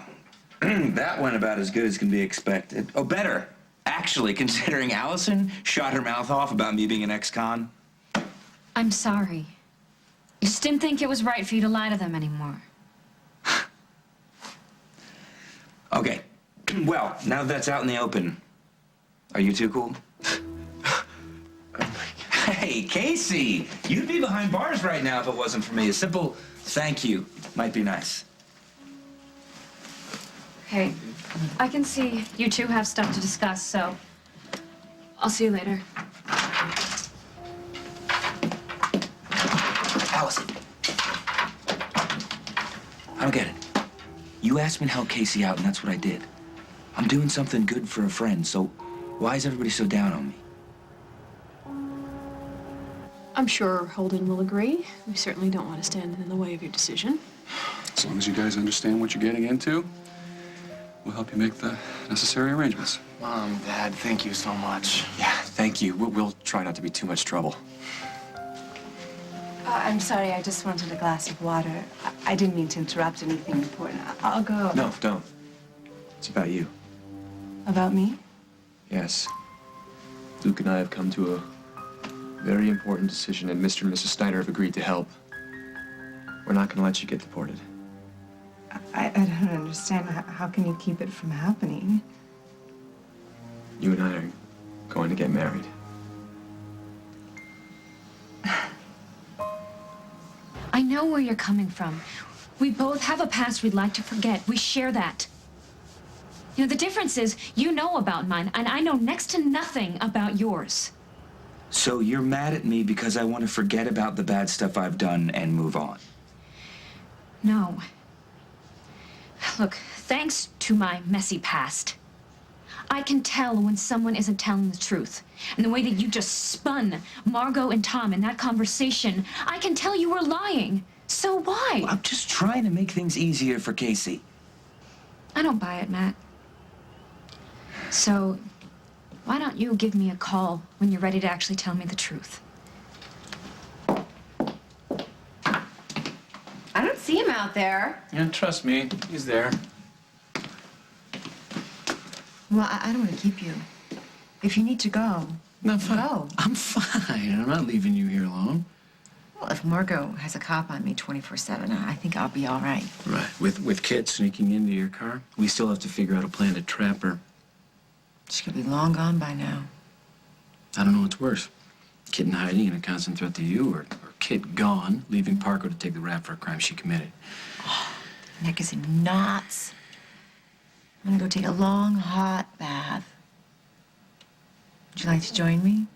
that went about as good as can be expected. Oh, better, actually, considering Allison shot her mouth off about me being an ex-con. I'm sorry. I just didn't think it was right for you to lie to them anymore. Okay, well, now that's out in the open, are you two cool? Hey, Casey, you'd be behind bars right now if it wasn't for me. A simple thank you might be nice. Okay, I can see you two have stuff to discuss, so I'll see you later. Allison. I don't get it. You asked me to help Casey out, and that's what I did. I'm doing something good for a friend, so why is everybody so down on me? I'm sure Holden will agree. We certainly don't want to stand in the way of your decision. As long as you guys understand what you're getting into, we'll help you make the necessary arrangements. Mom, Dad, thank you so much. Yeah, thank you. We'll try not to be too much trouble. I'm sorry, I just wanted a glass of water. I didn't mean to interrupt anything important. I'll go. No, don't. It's about you. About me? Yes. Luke and I have come to a very important decision, and Mr. and Mrs. Steiner have agreed to help. We're not going to let you get deported. I don't understand. How can you keep it from happening? You and I are going to get married. I know where you're coming from. We both have a past we'd like to forget. We share that. You know, the difference is you know about mine, and I know next to nothing about yours. So you're mad at me because I want to forget about the bad stuff I've done and move on? No. Look, thanks to my messy past, I can tell when someone isn't telling the truth. And the way that you just spun Margot and Tom in that conversation, I can tell you were lying. So why? Well, I'm just trying to make things easier for Casey. I don't buy it, Matt. So, why don't you give me a call when you're ready to actually tell me the truth? I don't see him out there. Yeah, trust me, he's there. Well, I don't want to keep you. If you need to go, No, fine. go. I'm fine. I'm not leaving you here alone. Well, if Margot has a cop on me 24/7, I think I'll be all right. Right. With Kit sneaking into your car, we still have to figure out a plan to trap her. She could be long gone by now. I don't know what's worse. Kit in hiding and a constant threat to you, or Kit gone, leaving Parker to take the rap for a crime she committed. Oh, the neck is in knots. I'm gonna go take a long, hot bath. Would you like to join me?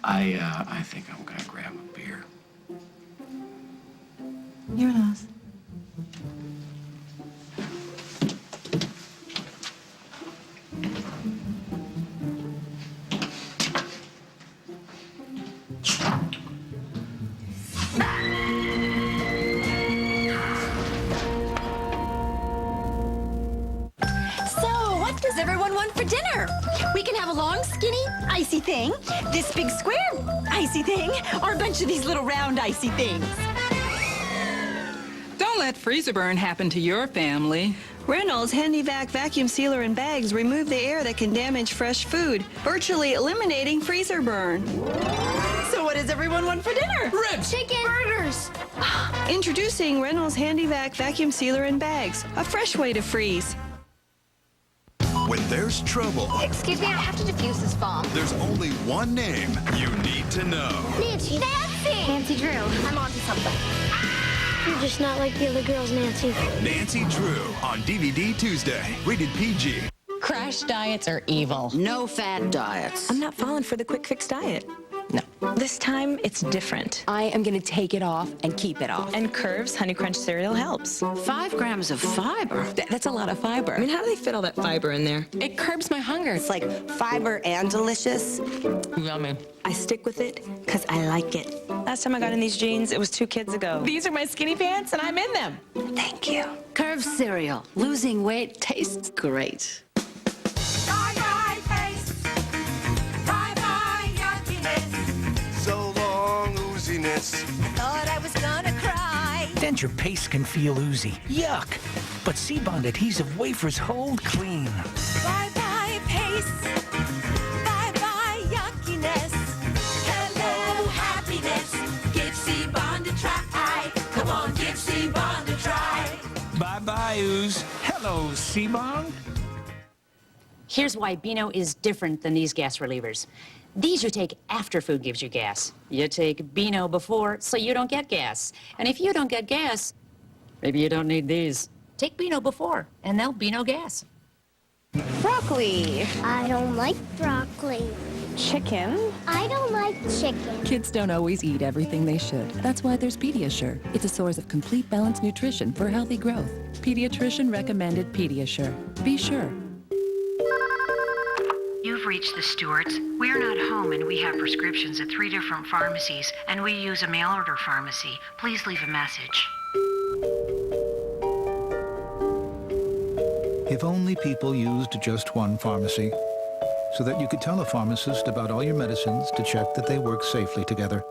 I think I'm gonna grab a beer. Your loss. So, what does everyone want for dinner? We can have a long, skinny, icy thing, this big square icy thing, or a bunch of these little round icy things. Don't let freezer burn happen to your family. Reynolds Handyvac vacuum sealer and bags remove the air that can damage fresh food, virtually eliminating freezer burn. So what does everyone want for dinner? Ribs! Chicken! Burgers! Introducing Reynolds Handyvac vacuum sealer and bags, a fresh way to freeze. When there's trouble, Excuse me, I have to defuse this bomb. there's only one name you need to know. Nancy! Nancy Drew, I'm on to something. You're just not like the other girls, Nancy. Nancy Drew on DVD Tuesday. Rated PG. Crash diets are evil. No fat diets. I'm not falling for the quick fix diet. No. This time, it's different. I am going to take it off and keep it off. And Curves Honey Crunch cereal helps. 5 grams of fiber. That's a lot of fiber. I mean, how do they fit all that fiber in there? It curbs my hunger. It's like fiber and delicious. Yummy. I stick with it because I like it. Last time I got in these jeans, it was 2 kids ago. These are my skinny pants, and I'm in them. Thank you. Curves cereal. Losing weight tastes great. So long, ooziness. Thought I was gonna cry. Denture paste can feel oozy. Yuck. But C-Bond adhesive wafers hold clean. Bye-bye pace. Bye-bye yuckiness. Hello happiness. Give C-Bond a try. Come on, give C-Bond a try. Bye-bye, ooze. Hello, C-Bond. Here's why Beano is different than these gas relievers. These you take after food gives you gas. You take Beano before, so you don't get gas. And if you don't get gas, maybe you don't need these. Take Beano before, and they'll Beano gas. Broccoli. I don't like broccoli. Chicken. I don't like chicken. Kids don't always eat everything they should. That's why there's Pediasure. It's a source of complete balanced nutrition for healthy growth. Pediatrician recommended Pediasure. Be sure. You've reached the Stewarts. We're not home and we have prescriptions at 3 different pharmacies and we use a mail order pharmacy. Please leave a message. If only people used just one pharmacy, so that you could tell a pharmacist about all your medicines to check that they work safely together.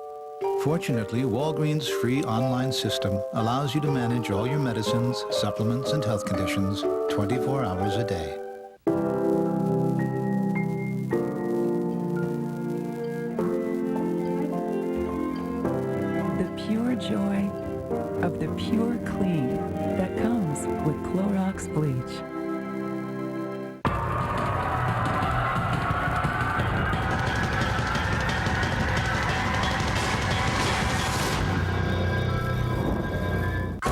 Fortunately, Walgreens' free online system allows you to manage all your medicines, supplements, and health conditions 24 hours a day. Joy of the pure clean that comes with Clorox bleach.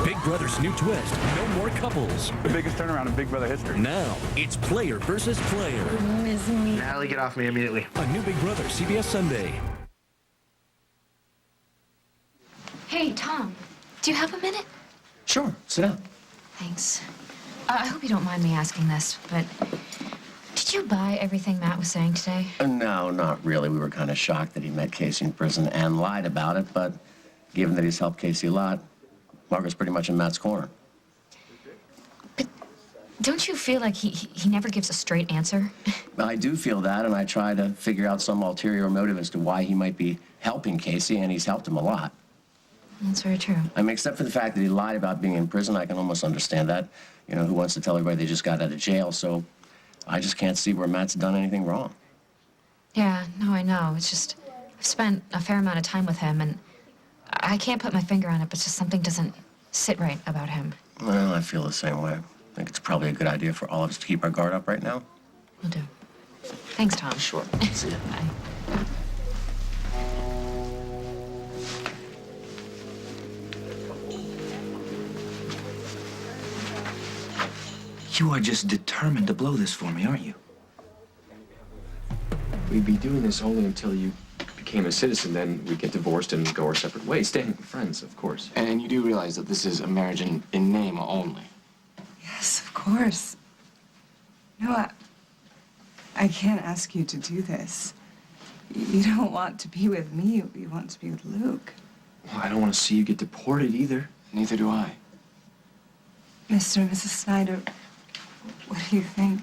Big Brother's new twist. No more couples. The biggest turnaround in Big Brother history. Now, it's player versus player. Miss me. Natalie, get off me immediately. A new Big Brother, CBS Sunday. Hey, Tom. Do you have a minute? Sure, sit down. Thanks. I hope you don't mind me asking this, but did you buy everything Matt was saying today? No, not really. We were kind of shocked that he met Casey in prison and lied about it, but given that he's helped Casey a lot, Margaret's pretty much in Matt's corner. But don't you feel like he never gives a straight answer? I do feel that, and I try to figure out some ulterior motive as to why he might be helping Casey, and he's helped him a lot. That's very true. I mean, except for the fact that he lied about being in prison, I can almost understand that. You know, who wants to tell everybody they just got out of jail? So I just can't see where Matt's done anything wrong. Yeah, no, I know. It's just, I've spent a fair amount of time with him, and I can't put my finger on it, but just something doesn't sit right about him. Well, I feel the same way. I think it's probably a good idea for all of us to keep our guard up right now. Will do. Thanks, Tom. Sure. See ya. Bye. You are just determined to blow this for me, aren't you? We'd be doing this only until you became a citizen, then we'd get divorced and go our separate ways, staying friends, of course. And you do realize that this is a marriage in name only? Yes, of course. No, I can't ask you to do this. You don't want to be with me. You want to be with Luke. Well, I don't want to see you get deported either. Neither do I. Mr. and Mrs. Snyder, what do you think?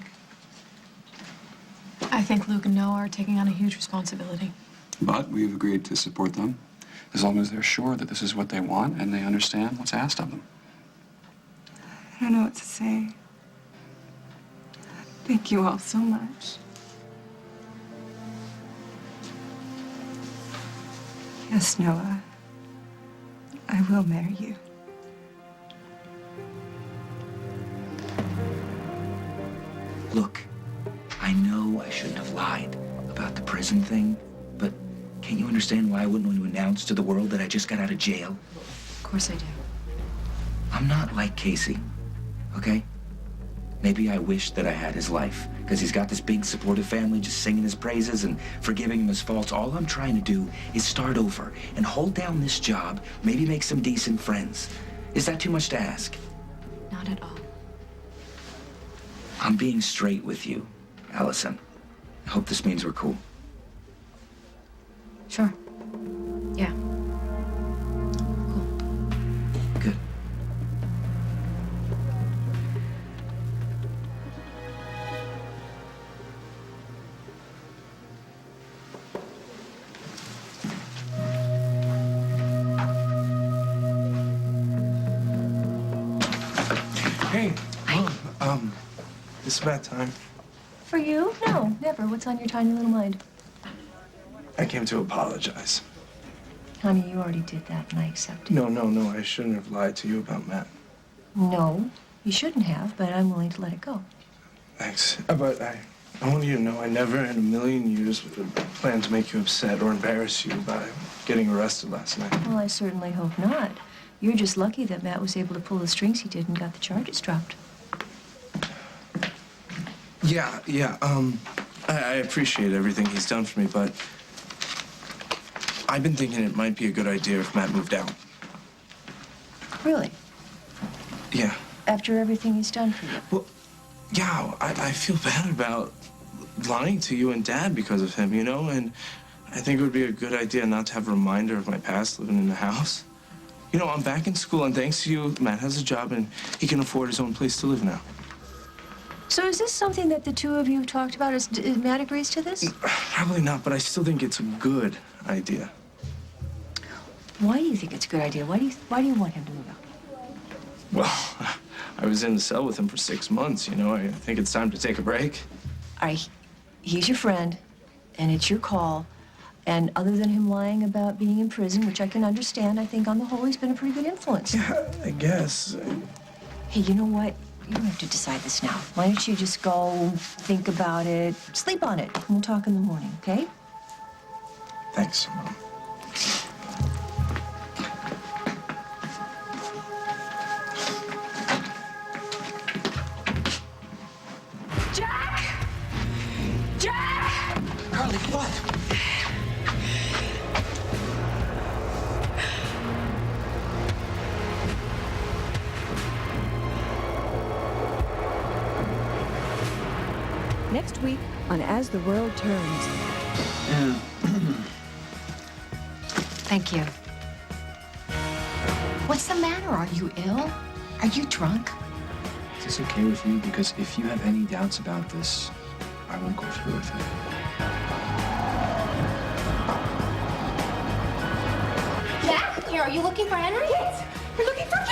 I think Luke and Noah are taking on a huge responsibility. But we've agreed to support them as long as they're sure that this is what they want and they understand what's asked of them. I don't know what to say. Thank you all so much. Yes, Noah, I will marry you. Look, I know I shouldn't have lied about the prison thing, but can't you understand why I wouldn't want to announce to the world that I just got out of jail? Of course I do. I'm not like Casey, okay? Maybe I wish that I had his life, because he's got this big supportive family just singing his praises and forgiving him his faults. All I'm trying to do is start over and hold down this job, maybe make some decent friends. Is that too much to ask? Not at all. I'm being straight with you, Allison. I hope this means we're cool. Sure. Yeah. Good. Hey, Mom, it's about time. For you? No, never. What's on your tiny little mind? I came to apologize. Honey, you already did that, and I accept it. No, I shouldn't have lied to you about Matt. No, you shouldn't have, but I'm willing to let it go. Thanks. But I want you to know I never in a million years would have planned to make you upset or embarrass you by getting arrested last night. Well, I certainly hope not. You're just lucky that Matt was able to pull the strings he did and got the charges dropped. Yeah. I appreciate everything he's done for me, but I've been thinking it might be a good idea if Matt moved out. Really? Yeah. After everything he's done for you? Well, yeah, I feel bad about lying to you and Dad because of him, you know? And I think it would be a good idea not to have a reminder of my past living in the house. You know, I'm back in school, and thanks to you, Matt has a job, and he can afford his own place to live now. So is this something that the two of you talked about? Is Matt agrees to this? Probably not, but I still think it's a good idea. Why do you think it's a good idea? Why do you want him to move out? Well, I was in the cell with him for 6 months, you know. I think it's time to take a break. All right, he's your friend, and it's your call. And other than him lying about being in prison, which I can understand, I think on the whole he's been a pretty good influence. Yeah, I guess. Hey, you know what? You don't have to decide this now. Why don't you just go, think about it, sleep on it, and we'll talk in the morning, okay? Thanks, Mom. Jack! Jack! Carly, what? Next week on As the World Turns. Thank you. What's the matter? Are you ill? Are you drunk? Is this okay with you? Because if you have any doubts about this, I won't go through with it. Jack, here, are you looking for Henry? Yes, we're looking for him.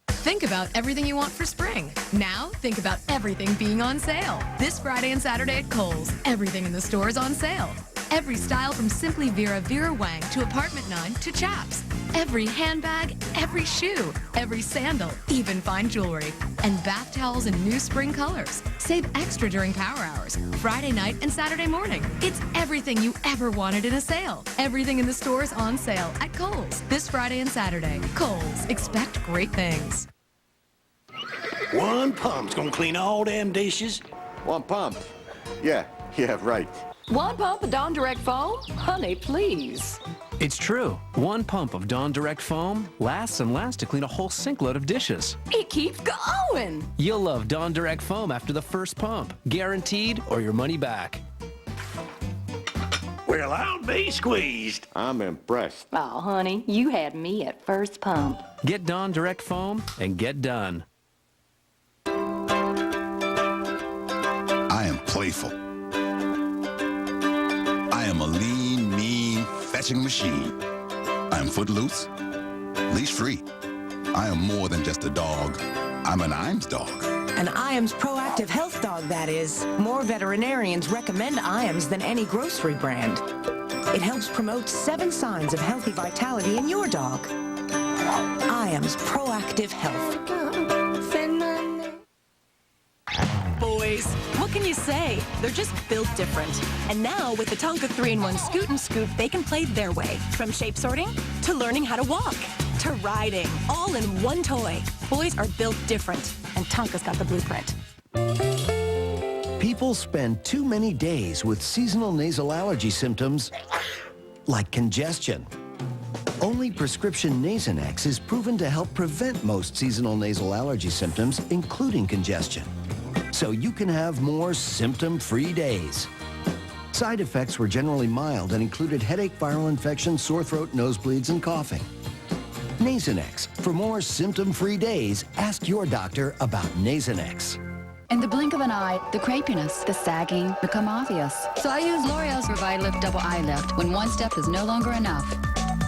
Think about everything you want for spring. Now, think about everything being on sale. This Friday and Saturday at Kohl's, everything in the store is on sale. Every style from Simply Vera Wang to Apartment 9 to Chaps. Every handbag, every shoe, every sandal, even fine jewelry. And bath towels in new spring colors. Save extra during power hours, Friday night and Saturday morning. It's everything you ever wanted in a sale. Everything in the store is on sale at Kohl's this Friday and Saturday. Kohl's, expect great things. One pump's gonna clean all them dishes. One pump? Yeah, right. One pump of Dawn Direct Foam? Honey, please. It's true. One pump of Dawn Direct Foam lasts and lasts to clean a whole sink load of dishes. It keeps going. You'll love Dawn Direct Foam after the first pump. Guaranteed or your money back. Well, I'll be squeezed. I'm impressed. Oh, honey, you had me at first pump. Get Dawn Direct Foam and get done. I am playful. I am a lean, mean, fetching machine. I am footloose, leash-free. I am more than just a dog. I'm an IAMS dog. An IAMS proactive health dog, that is. More veterinarians recommend IAMS than any grocery brand. It helps promote 7 signs of healthy vitality in your dog. IAMS Proactive Health. Boys, what can you say? They're just built different. And now with the Tonka 3-in-1 Scoot and Scoop, they can play their way. From shape sorting to learning how to walk to riding, all in one toy. Boys are built different, and Tonka's got the blueprint. People spend too many days with seasonal nasal allergy symptoms like congestion. Only prescription Nasonex is proven to help prevent most seasonal nasal allergy symptoms, including congestion. So you can have more symptom-free days. Side effects were generally mild and included headache, viral infection, sore throat, nosebleeds, and coughing. Nasonex. For more symptom-free days, ask your doctor about Nasonex. In the blink of an eye, the crepiness, the sagging become obvious. So I use L'Oreal's Revitalift Double Eye Lift when one step is no longer enough.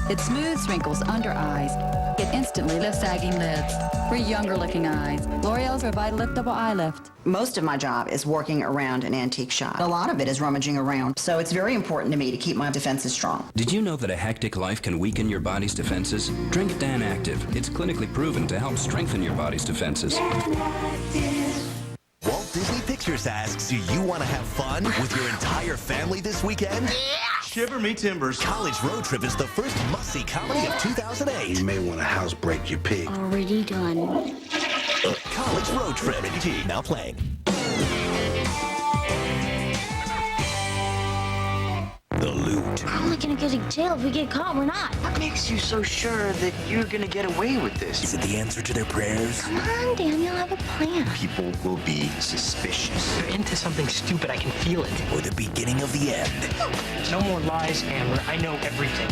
It smooths wrinkles under eyes. It instantly lifts sagging lids. For younger-looking eyes, L'Oreal's Revitalift Double Eye Lift. Most of my job is working around an antique shop. A lot of it is rummaging around, so it's very important to me to keep my defenses strong. Did you know that a hectic life can weaken your body's defenses? Drink Dan Active. It's clinically proven to help strengthen your body's defenses. Walt Disney Pictures asks, do you want to have fun with your entire family this weekend? Shiver me timbers. College Road Trip is the first must-see comedy of 2008. You may want to housebreak your pig. Already done. College Road Trip, rated G, now playing. The loot. We're only gonna get in jail if we get caught. We're not. What makes you so sure that you're gonna get away with this? Is it the answer to their prayers? Come on, Daniel, have a plan. People will be suspicious. You're into something stupid. I can feel it. Or the beginning of the end. No more lies, Amira. I know everything.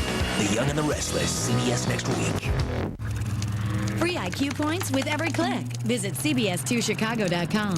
The Young and the Restless, CBS next week. Free IQ points with every click. Visit CBS2Chicago.com.